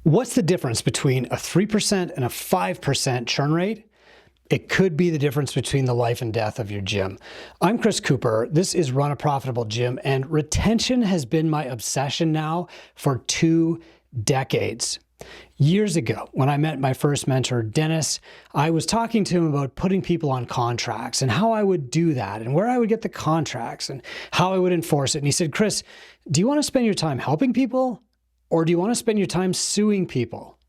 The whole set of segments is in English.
What's the difference between a 3% and a 5% churn rate? It could be the difference between the life and death of your gym. I'm Chris Cooper. This is Run a Profitable Gym, and retention has been my obsession now for 2 decades. Years ago, when I met my first mentor, Dennis, I was talking to him about putting people on contracts and how I would do that and where I would get the contracts and how I would enforce it. And he said, Chris, do you want to spend your time helping people or do you want to spend your time suing people?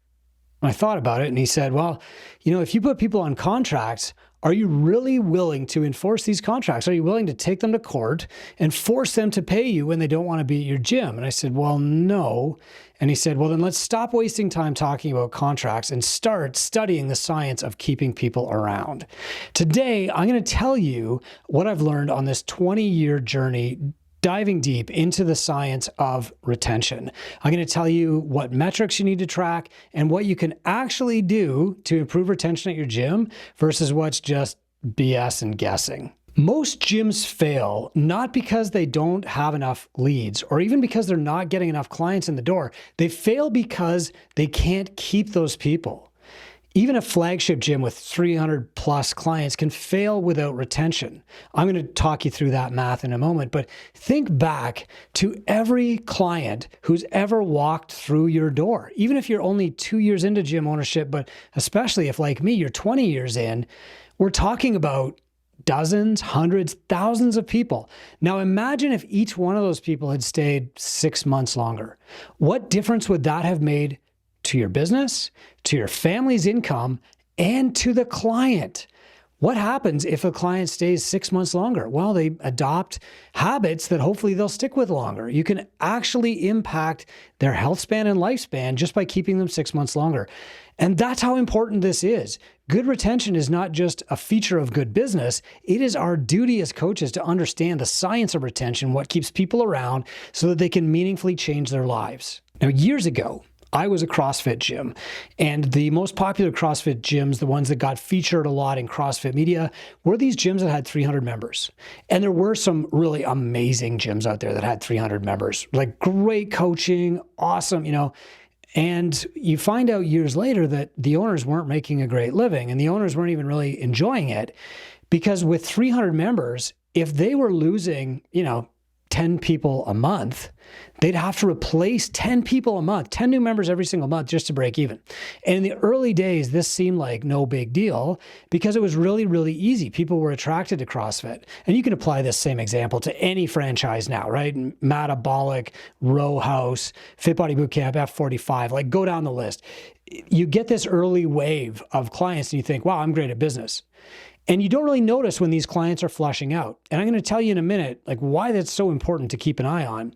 And I thought about it and he said, well, if you put people on contracts, are you really willing to enforce these contracts? Are you willing to take them to court and force them to pay you when they don't want to be at your gym? And I said, well, no. And he said, well, then let's stop wasting time talking about contracts and start studying the science of keeping people around. Today, I'm going to tell you what I've learned on this 20-year journey diving deep into the science of retention. I'm going to tell you what metrics you need to track and what you can actually do to improve retention at your gym versus what's just BS and guessing. Most gyms fail not because they don't have enough leads or even because they're not getting enough clients in the door. They fail because they can't keep those people. Even a flagship gym with 300 plus clients can fail without retention. I'm going to talk you through that math in a moment, but think back to every client who's ever walked through your door. Even if you're only 2 years into gym ownership, but especially if, like me, you're 20 years in, we're talking about dozens, hundreds, thousands of people. Now imagine if each one of those people had stayed 6 months longer. What difference would that have made to your business, to your family's income, and to the client? What happens if a client stays 6 months longer? Well, they adopt habits that hopefully they'll stick with longer. You can actually impact their health span and lifespan just by keeping them 6 months longer. And that's how important this is. Good retention is not just a feature of good business. It is our duty as coaches to understand the science of retention, what keeps people around so that they can meaningfully change their lives. Now, years ago, I was a CrossFit gym, and the most popular CrossFit gyms, the ones that got featured a lot in CrossFit media, were these gyms that had 300 members. And there were some really amazing gyms out there that had 300 members, like great coaching, awesome, and you find out years later that the owners weren't making a great living and the owners weren't even really enjoying it, because with 300 members, if they were losing, 10 people a month, they'd have to replace 10 people a month, 10 new members every single month just to break even. And in the early days, this seemed like no big deal because it was really, really easy. People were attracted to CrossFit. And you can apply this same example to any franchise now, right? Metabolic, Row House, Fit Body Bootcamp, F45, like go down the list. You get this early wave of clients and you think, wow, I'm great at business. And you don't really notice when these clients are flushing out. And I'm going to tell you in a minute, why that's so important to keep an eye on.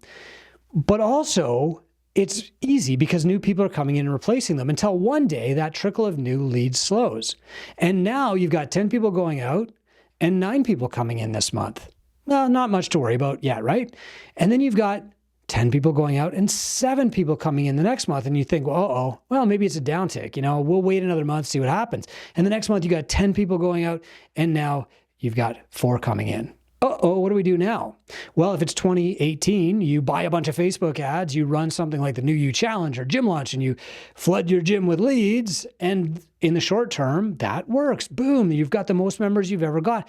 But also, it's easy because new people are coming in and replacing them until one day that trickle of new leads slows. And now you've got 10 people going out and 9 people coming in this month. Well, not much to worry about yet, right? And then you've got 10 people going out and 7 people coming in the next month. And you think, well, maybe it's a downtick. We'll wait another month, see what happens. And the next month you got 10 people going out and now you've got 4 coming in. What do we do now? Well, if it's 2018, you buy a bunch of Facebook ads, you run something like the New You Challenge or Gym Launch, and you flood your gym with leads. And in the short term, that works. Boom, you've got the most members you've ever got.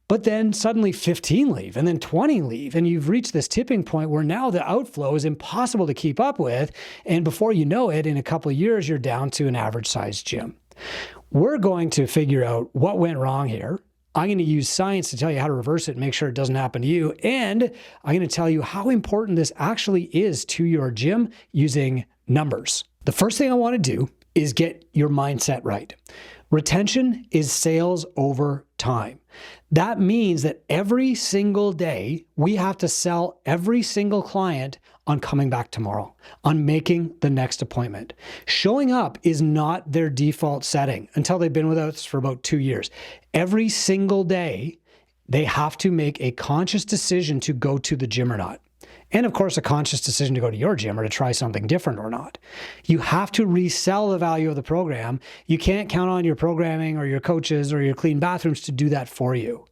But then suddenly 15 leave and then 20 leave. And you've reached this tipping point where now the outflow is impossible to keep up with. And before you know it, in a couple of years, you're down to an average sized gym. We're going to figure out what went wrong here. I'm going to use science to tell you how to reverse it and make sure it doesn't happen to you. And I'm going to tell you how important this actually is to your gym using numbers. The first thing I want to do is get your mindset right. Retention is sales over time. That means that every single day we have to sell every single client on coming back tomorrow, on making the next appointment. Showing up is not their default setting until they've been with us for about 2 years. Every single day, they have to make a conscious decision to go to the gym or not. And of course, a conscious decision to go to your gym or to try something different or not. You have to resell the value of the program. You can't count on your programming or your coaches or your clean bathrooms to do that for you.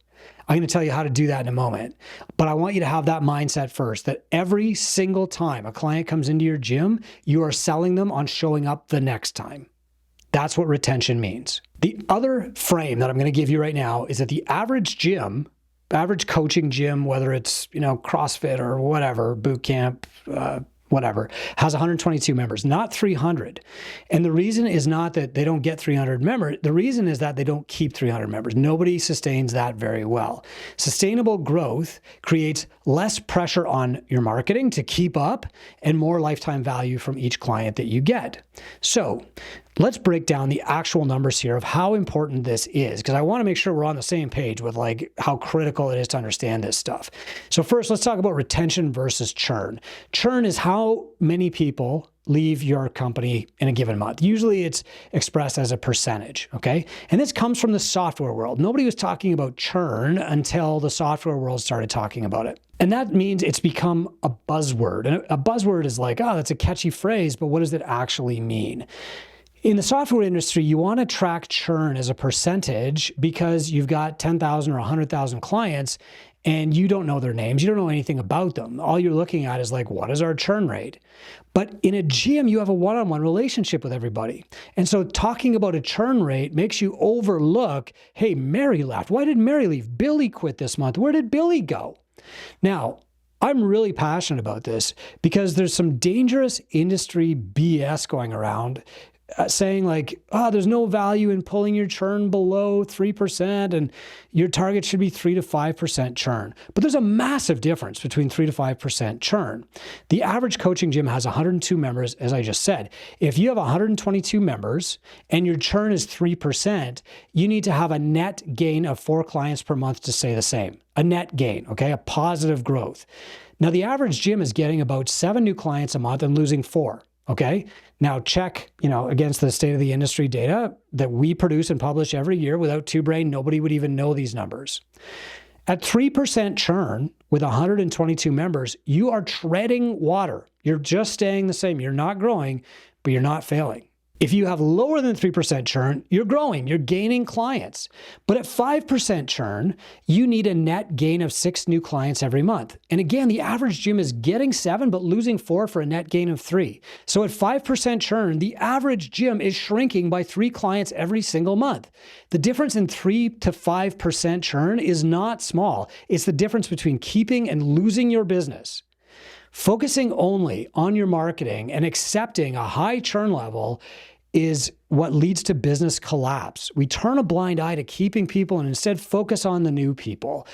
I'm going to tell you how to do that in a moment. But I want you to have that mindset first, that every single time a client comes into your gym, you are selling them on showing up the next time. That's what retention means. The other frame that I'm going to give you right now is that the average gym, average coaching gym, whether it's, CrossFit or whatever, boot camp, whatever, has 122 members, not 300. And the reason is not that they don't get 300 members. The reason is that they don't keep 300 members. Nobody sustains that very well. Sustainable growth creates less pressure on your marketing to keep up and more lifetime value from each client that you get. So let's break down the actual numbers here of how important this is, because I want to make sure we're on the same page with how critical it is to understand this stuff. So first, let's talk about retention versus churn. Churn is how many people leave your company in a given month. Usually it's expressed as a percentage, okay? And this comes from the software world. Nobody was talking about churn until the software world started talking about it. And that means it's become a buzzword. And a buzzword is that's a catchy phrase, but what does it actually mean? In the software industry, you want to track churn as a percentage because you've got 10,000 or 100,000 clients and you don't know their names. You don't know anything about them. All you're looking at is what is our churn rate? But in a gym, you have a one-on-one relationship with everybody. And so talking about a churn rate makes you overlook, hey, Mary left. Why did Mary leave? Billy quit this month. Where did Billy go? Now, I'm really passionate about this because there's some dangerous industry BS going around saying there's no value in pulling your churn below 3% and your target should be 3 to 5% churn. But there's a massive difference between 3 to 5% churn. The average coaching gym has 102 members, as I just said. If you have 122 members and your churn is 3%, you need to have a net gain of 4 clients per month to say the same. A net gain, okay? A positive growth. Now, the average gym is getting about 7 new clients a month and losing 4. Okay. Now check, against the state of the industry data that we produce and publish every year. Without Two Brain, nobody would even know these numbers. At 3% churn with 122 members, you are treading water. You're just staying the same. You're not growing, but you're not failing. If you have lower than 3% churn, you're growing, you're gaining clients. But at 5% churn, you need a net gain of 6 new clients every month. And again, the average gym is getting 7, but losing 4 for a net gain of 3. So at 5% churn, the average gym is shrinking by 3 clients every single month. The difference in 3 to 5% churn is not small. It's the difference between keeping and losing your business. Focusing only on your marketing and accepting a high churn level is what leads to business collapse. We turn a blind eye to keeping people and instead focus on the new people.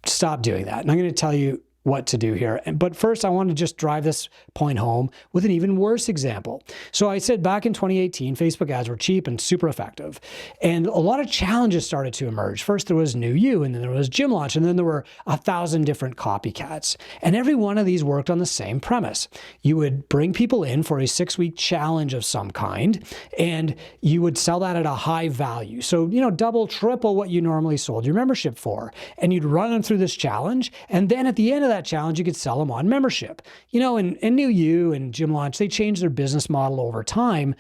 Stop doing that. And I'm going to tell you what to do here. But first, I want to just drive this point home with an even worse example. So I said back in 2018, Facebook ads were cheap and super effective. And a lot of challenges started to emerge. First, there was New You, and then there was Gym Launch, and then there were 1,000 different copycats. And every one of these worked on the same premise. You would bring people in for a 6-week challenge of some kind, and you would sell that at a high value. So, double, triple what you normally sold your membership for. And you'd run them through this challenge, and then at the end of that challenge, you could sell them on membership. And New You and Gym Launch, they changed their business model over time.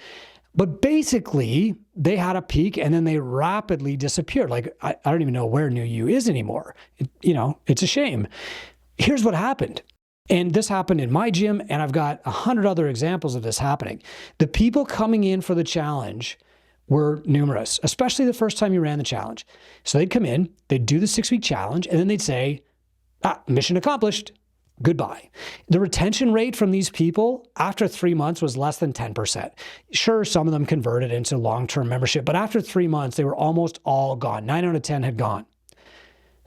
But basically, they had a peak and then they rapidly disappeared. I don't even know where New You is anymore. It's a shame. Here's what happened. And this happened in my gym, and I've got 100 other examples of this happening. The people coming in for the challenge were numerous, especially the first time you ran the challenge. So they'd come in, they'd do the 6-week challenge, and then they'd say, mission accomplished. Goodbye. The retention rate from these people after 3 months was less than 10%. Sure, some of them converted into long-term membership, but after 3 months, they were almost all gone. 9 out of 10 had gone.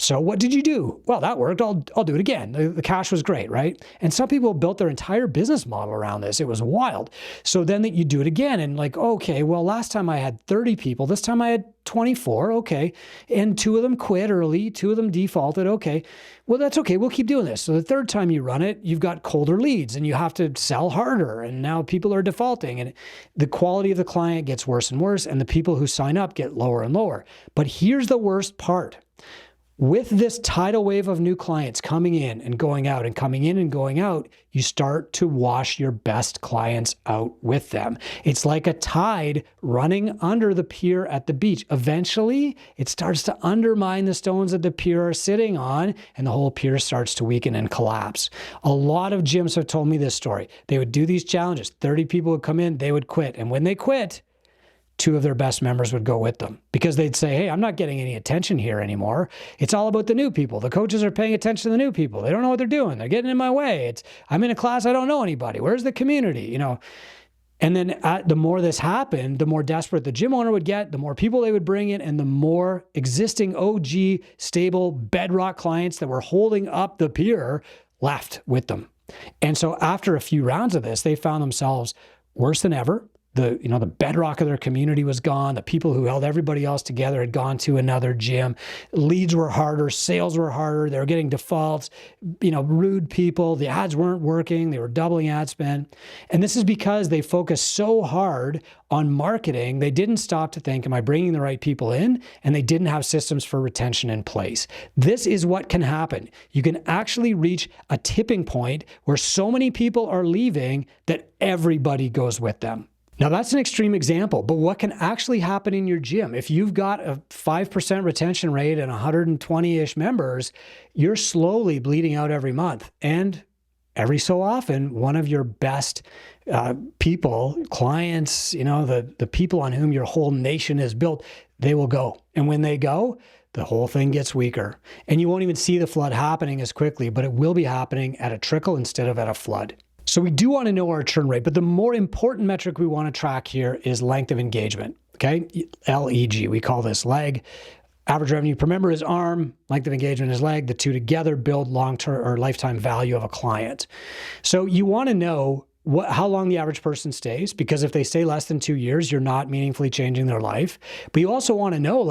So what did you do? Well, that worked. I'll do it again. The cash was great, right? And some people built their entire business model around this. It was wild. So then you do it again and okay, well, last time I had 30 people. This time I had 24. Okay. And 2 of them quit early. 2 of them defaulted. Okay. Well, that's okay. We'll keep doing this. So the third time you run it, you've got colder leads and you have to sell harder. And now people are defaulting and the quality of the client gets worse and worse. And the people who sign up get lower and lower. But here's the worst part. With this tidal wave of new clients coming in and going out and coming in and going out, you start to wash your best clients out with them. It's like a tide running under the pier at the beach. Eventually, it starts to undermine the stones that the pier are sitting on, and the whole pier starts to weaken and collapse. A lot of gyms have told me this story. They would do these challenges. 30 people would come in, they would quit. And when they quit, 2 of their best members would go with them because they'd say, hey, I'm not getting any attention here anymore. It's all about the new people. The coaches are paying attention to the new people. They don't know what they're doing. They're getting in my way. I'm in a class. I don't know anybody. Where's the community? And then the more this happened, the more desperate the gym owner would get, the more people they would bring in, and the more existing OG, stable, bedrock clients that were holding up the pier left with them. And so after a few rounds of this, they found themselves worse than ever. The bedrock of their community was gone. The people who held everybody else together had gone to another gym. Leads were harder. Sales were harder. They were getting defaults, rude people. The ads weren't working. They were doubling ad spend. And this is because they focused so hard on marketing. They didn't stop to think, am I bringing the right people in? And they didn't have systems for retention in place. This is what can happen. You can actually reach a tipping point where so many people are leaving that everybody goes with them. Now, that's an extreme example, but what can actually happen in your gym? If you've got a 5% retention rate and 120-ish members, you're slowly bleeding out every month. And every so often, one of your best people, clients, the people on whom your whole nation is built, they will go. And when they go, the whole thing gets weaker. And you won't even see the flood happening as quickly, but it will be happening at a trickle instead of at a flood. So we do want to know our churn rate, but the more important metric we want to track here is length of engagement, okay? LEG, we call this leg. Average revenue per member is ARM, length of engagement is leg. The two together build long-term or lifetime value of a client. So you want to know how long the average person stays, because if they stay less than 2 years, you're not meaningfully changing their life. But you also want to know,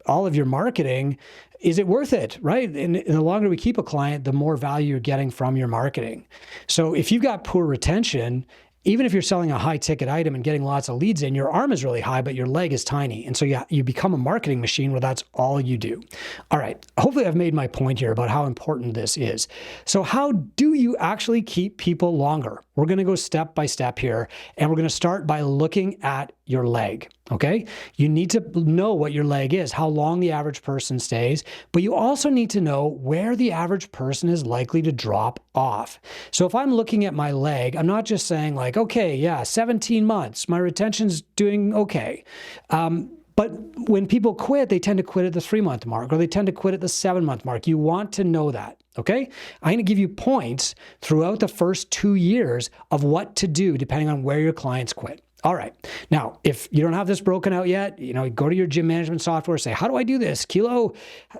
all of your marketing, is it worth it, right? And the longer we keep a client, the more value you're getting from your marketing. So if you've got poor retention, even if you're selling a high ticket item and getting lots of leads in, your arm is really high, but your leg is tiny. And so you become a marketing machine where that's all you do. All right, hopefully I've made my point here about how important this is. So how do you actually keep people longer? We're gonna go step by step here, and we're gonna start by looking at your leg, okay? You need to know what your leg is, how long the average person stays, but you also need to know where the average person is likely to drop off. So if I'm looking at my leg, I'm not just saying okay, yeah, 17 months, my retention's doing okay. But when people quit, they tend to quit at the 3-month mark, or they tend to quit at the 7-month mark. You want to know that, okay? I'm going to give you points throughout the first 2 years of what to do depending on where your clients quit. All right. Now, if you don't have this broken out yet, go to your gym management software, say, how do I do this? Kilo,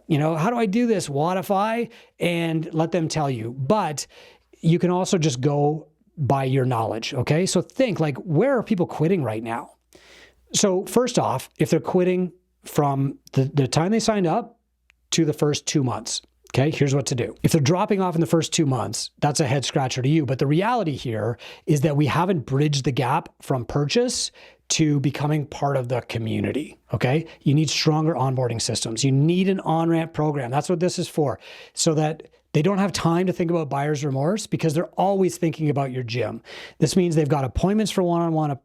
how do I do this? Whatify, and let them tell you. But you can also just go by your knowledge, okay? So think, where are people quitting right now? So first off, if they're quitting from the time they signed up to the first 2 months, okay, here's what to do. If they're dropping off in the first 2 months, that's a head scratcher to you. But the reality here is that we haven't bridged the gap from purchase to becoming part of the community, okay? You need stronger onboarding systems. You need an on-ramp program. That's what this is for, so that they don't have time to think about buyer's remorse because they're always thinking about your gym. This means they've got appointments for one-on-one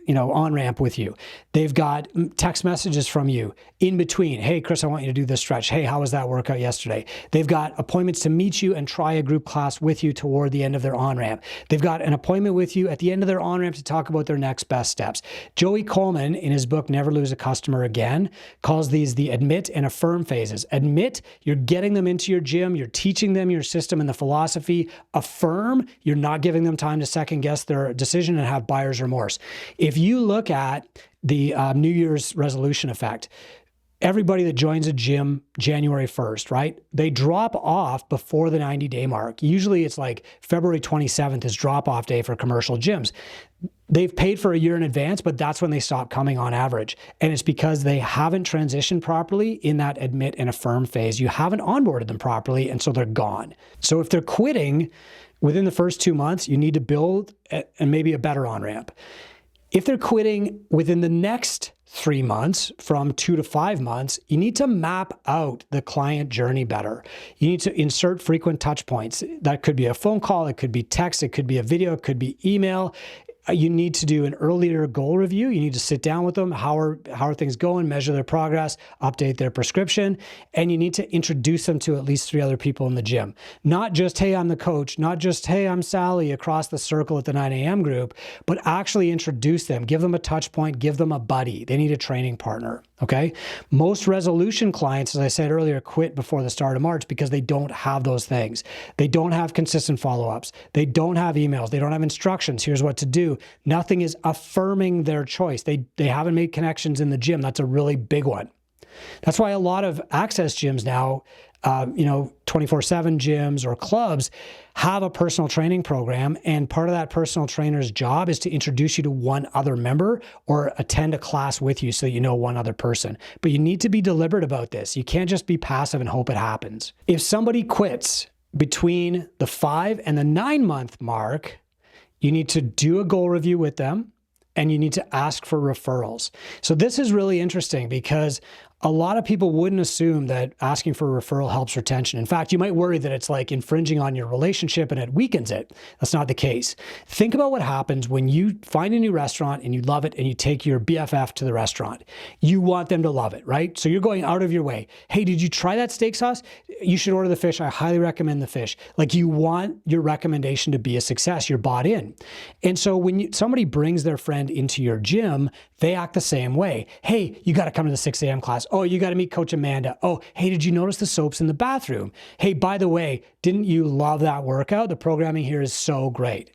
on-ramp with you. They've got text messages from you in between. Hey, Chris, I want you to do this stretch. Hey, how was that workout yesterday? They've got appointments to meet you and try a group class with you toward the end of their on-ramp. They've got an appointment with you at the end of their on-ramp to talk about their next best steps. Joey Coleman, in his book, Never Lose a Customer Again, calls these the admit and affirm phases. Admit, you're getting them into your gym. You're teaching them your system and the philosophy. Affirm, you're not giving them time to second guess their decision and have buyer's remorse. If you look at the New Year's resolution effect, everybody that joins a gym January 1st, right? They drop off before the 90-day mark. Usually it's February 27th is drop-off day for commercial gyms. They've paid for a year in advance, but that's when they stop coming on average. And it's because they haven't transitioned properly in that admit and affirm phase. You haven't onboarded them properly, and so they're gone. So if they're quitting within the first 2 months, you need to build and maybe a better on-ramp. If they're quitting within the next 3 months, from 2 to 5 months, you need to map out the client journey better. You need to insert frequent touch points. That could be a phone call, it could be text, it could be a video, it could be email. You need to do an earlier goal review. You need to sit down with them. How are things going? Measure their progress, update their prescription, and you need to introduce them to at least 3 other people in the gym. Not just, hey, I'm the coach, not just, hey, I'm Sally across the circle at the 9 a.m. group, but actually introduce them, give them a touch point, give them a buddy. They need a training partner, okay? Most resolution clients, as I said earlier, quit before the start of March because they don't have those things. They don't have consistent follow-ups. They don't have emails. They don't have instructions. Here's what to do. Nothing is affirming their choice. They haven't made connections in the gym. That's a really big one. That's why a lot of access gyms now, 24/7 gyms or clubs have a personal training program. And part of that personal trainer's job is to introduce you to one other member or attend a class with you so you know one other person. But you need to be deliberate about this. You can't just be passive and hope it happens. If somebody quits between the 5 and the 9 month mark, you need to do a goal review with them and you need to ask for referrals. So this is really interesting because a lot of people wouldn't assume that asking for a referral helps retention. In fact, you might worry that it's like infringing on your relationship and it weakens it. That's not the case. Think about what happens when you find a new restaurant and you love it and you take your BFF to the restaurant. You want them to love it, right? So you're going out of your way. Hey, did you try that steak sauce? You should order the fish. I highly recommend the fish. Like, you want your recommendation to be a success. You're bought in. And so when somebody brings their friend into your gym, they act the same way. Hey, you got to come to the 6 a.m. class. Oh, you got to meet Coach Amanda. Oh, hey, did you notice the soaps in the bathroom? Hey, by the way, didn't you love that workout? The programming here is so great.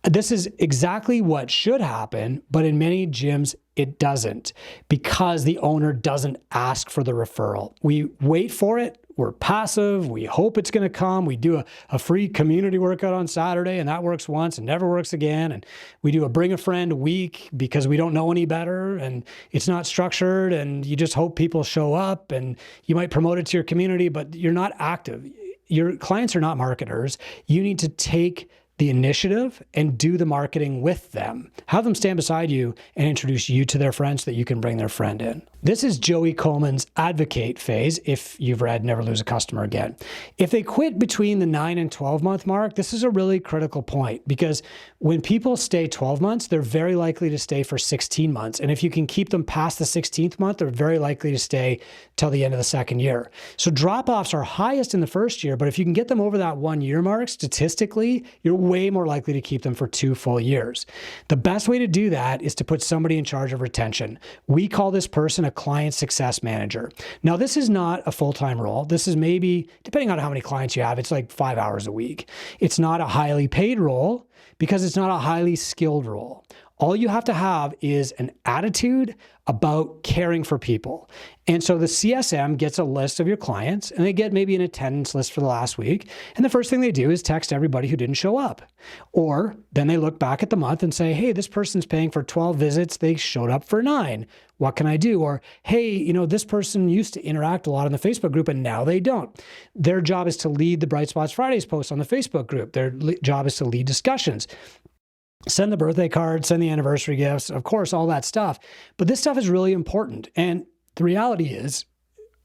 This is exactly what should happen, but in many gyms, it doesn't, because the owner doesn't ask for the referral. We wait for it. We're passive. We hope it's going to come. We do a free community workout on Saturday, and that works once and never works again. And we do a bring a friend week because we don't know any better, and it's not structured, and you just hope people show up, and you might promote it to your community, but you're not active. Your clients are not marketers. You need to take the initiative and do the marketing with them. Have them stand beside you and introduce you to their friends so that you can bring their friend in. This is Joey Coleman's advocate phase, if you've read Never Lose a Customer Again. If they quit between the 9 and 12 month mark, this is a really critical point, because when people stay 12 months, they're very likely to stay for 16 months. And if you can keep them past the 16th month, they're very likely to stay till the end of the second year. So drop-offs are highest in the first year, but if you can get them over that 1 year mark, statistically, you're way more likely to keep them for 2 full years. The best way to do that is to put somebody in charge of retention. We call this person a client success manager. Now, this is not a full-time role. This is maybe, depending on how many clients you have, it's like 5 hours a week. It's not a highly paid role because it's not a highly skilled role. All you have to have is an attitude about caring for people. And so the CSM gets a list of your clients, and they get maybe an attendance list for the last week. And the first thing they do is text everybody who didn't show up. Or then they look back at the month and say, hey, this person's paying for 12 visits. They showed up for 9. What can I do? Or, hey, this person used to interact a lot in the Facebook group and now they don't. Their job is to lead the Bright Spots Fridays post on the Facebook group. Their job is to lead discussions. Send the birthday cards, send the anniversary gifts, of course, all that stuff. But this stuff is really important. And the reality is,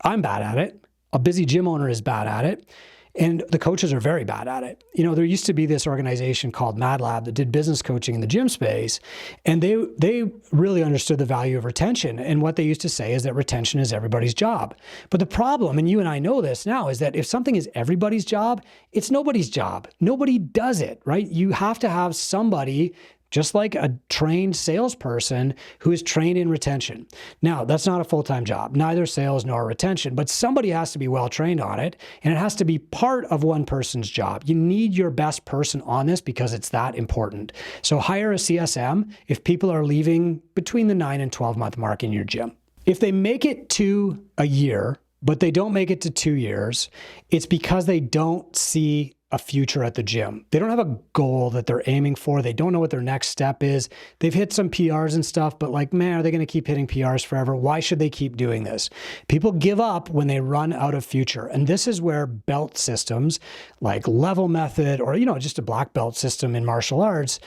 I'm bad at it. A busy gym owner is bad at it. And the coaches are very bad at it. There used to be this organization called Mad Lab that did business coaching in the gym space. And they really understood the value of retention. And what they used to say is that retention is everybody's job. But the problem, and you and I know this now, is that if something is everybody's job, it's nobody's job. Nobody does it, right? You have to have somebody, just like a trained salesperson, who is trained in retention. Now, that's not a full-time job, neither sales nor retention, but somebody has to be well-trained on it, and it has to be part of one person's job. You need your best person on this because it's that important. So hire a CSM if people are leaving between the 9 and 12 month mark in your gym. If they make it to a year, but they don't make it to 2 years, it's because they don't see a future at the gym. They don't have a goal that they're aiming for. They don't know what their next step is. They've hit some PRs and stuff, but like, man, are they going to keep hitting PRs forever? Why should they keep doing this? People give up when they run out of future. And this is where belt systems like level method, or, just a black belt system in martial arts,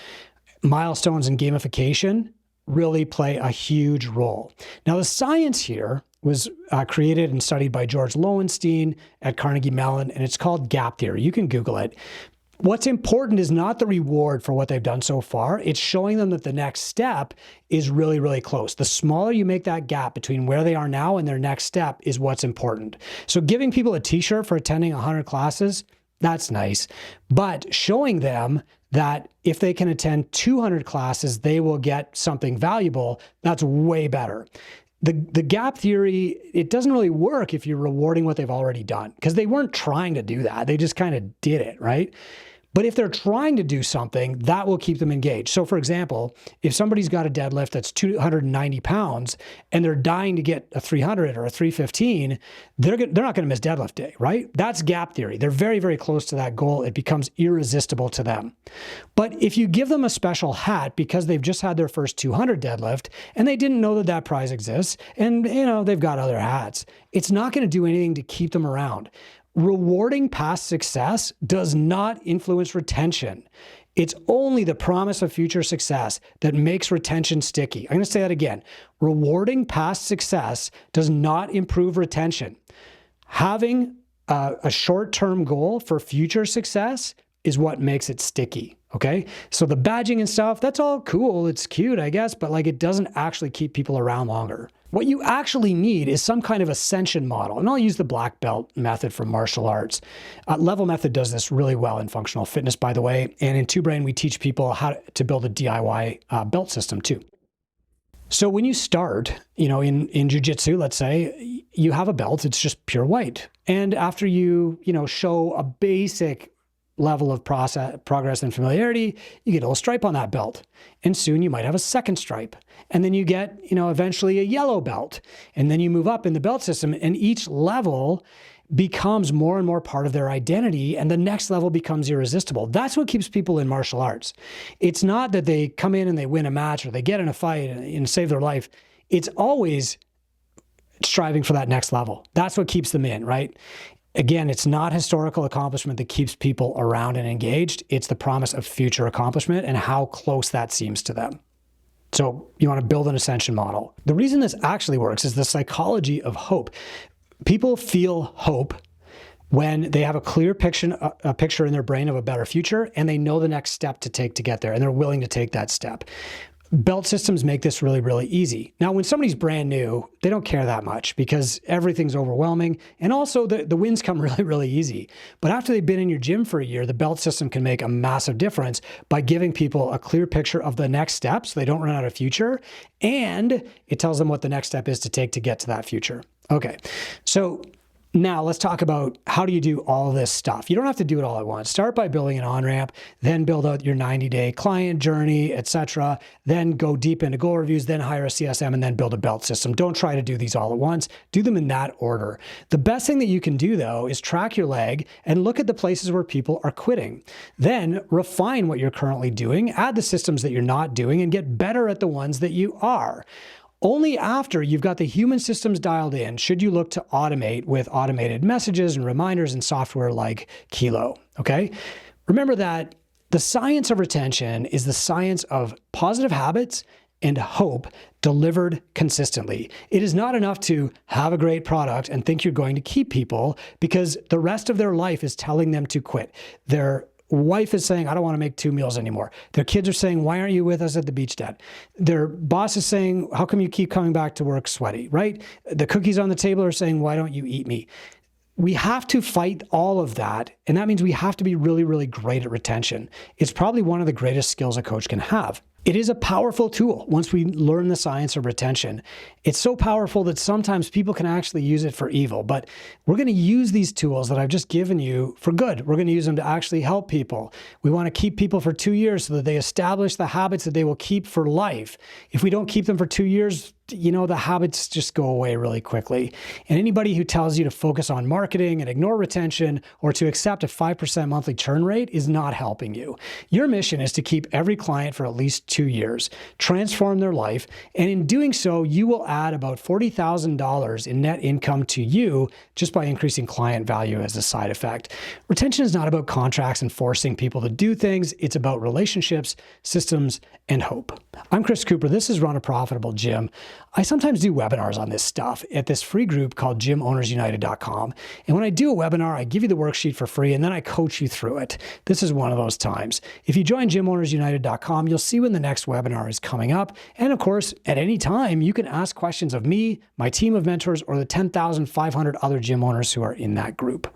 milestones and gamification really play a huge role. Now, the science here was created and studied by George Lowenstein at Carnegie Mellon, and it's called gap theory. You can Google it. What's important is not the reward for what they've done so far. It's showing them that the next step is really, really close. The smaller you make that gap between where they are now and their next step is what's important. So giving people a t-shirt for attending 100 classes, that's nice. But showing them that if they can attend 200 classes, they will get something valuable, that's way better. The gap theory, it doesn't really work if you're rewarding what they've already done, because they weren't trying to do that. They just kind of did it, right? But if they're trying to do something, that will keep them engaged. So for example, if somebody's got a deadlift that's 290 pounds and they're dying to get a 300 or a 315, they're not going to miss deadlift day, right? That's gap theory. They're very, very close to that goal. It becomes irresistible to them. But if you give them a special hat because they've just had their first 200 deadlift and they didn't know that that prize exists, and they've got other hats, it's not going to do anything to keep them around. Rewarding past success does not influence retention. It's only the promise of future success that makes retention sticky. I'm going to say that again. Rewarding past success does not improve retention. Having a short-term goal for future success is what makes it sticky. Okay. So the badging and stuff, that's all cool. It's cute, I guess, but it doesn't actually keep people around longer. What you actually need is some kind of ascension model. And I'll use the black belt method from martial arts. Level Method does this really well in functional fitness, by the way. And in Two Brain, we teach people how to build a DIY belt system too. So when you start, in jiu-jitsu, let's say you have a belt, it's just pure white. And after you show a basic level of progress and familiarity, you get a little stripe on that belt. And soon you might have a second stripe. And then you get, eventually a yellow belt. And then you move up in the belt system, and each level becomes more and more part of their identity, and the next level becomes irresistible. That's what keeps people in martial arts. It's not that they come in and they win a match or they get in a fight and save their life. It's always striving for that next level. That's what keeps them in, right? Again, it's not historical accomplishment that keeps people around and engaged. It's the promise of future accomplishment and how close that seems to them. So you want to build an ascension model. The reason this actually works is the psychology of hope. People feel hope when they have a clear picture in their brain of a better future, and they know the next step to take to get there, and they're willing to take that step. Belt systems make this really, really easy. Now, when somebody's brand new, they don't care that much because everything's overwhelming. And also the wins come really, really easy. But after they've been in your gym for a year, the belt system can make a massive difference by giving people a clear picture of the next step so they don't run out of future. And it tells them what the next step is to take to get to that future. Okay, so now let's talk about how do you do all this stuff. You don't have to do it all at once. Start by building an on-ramp, then build out your 90-day client journey, etc. Then go deep into goal reviews, then hire a CSM, and then build a belt system. Don't try to do these all at once. Do them in that order. The best thing that you can do, though, is track your leg and look at the places where people are quitting. Then refine what you're currently doing, add the systems that you're not doing, and get better at the ones that you are. Only after you've got the human systems dialed in should you look to automate with automated messages and reminders and software like Kilo, okay? Remember that the science of retention is the science of positive habits and hope delivered consistently. It is not enough to have a great product and think you're going to keep people because the rest of their life is telling them to quit. Their wife is saying, I don't want to make 2 meals anymore. Their kids are saying, why aren't you with us at the beach, Dad? Their boss is saying, how come you keep coming back to work sweaty, right? The cookies on the table are saying, why don't you eat me? We have to fight all of that. And that means we have to be really, really great at retention. It's probably one of the greatest skills a coach can have. It is a powerful tool once we learn the science of retention. It's so powerful that sometimes people can actually use it for evil, but we're going to use these tools that I've just given you for good. We're going to use them to actually help people. We want to keep people for 2 years so that they establish the habits that they will keep for life. If we don't keep them for 2 years, the habits just go away really quickly. And anybody who tells you to focus on marketing and ignore retention or to accept a 5% monthly churn rate is not helping you. Your mission is to keep every client for at least 2 years, transform their life, and in doing so, you will add about $40,000 in net income to you just by increasing client value as a side effect. Retention is not about contracts and forcing people to do things. It's about relationships, systems, and hope. I'm Chris Cooper. This is Run a Profitable Gym. I sometimes do webinars on this stuff at this free group called gymownersunited.com. And when I do a webinar, I give you the worksheet for free and then I coach you through it. This is one of those times. If you join gymownersunited.com, you'll see when the next webinar is coming up. And of course, at any time, you can ask questions of me, my team of mentors, or the 10,500 other gym owners who are in that group.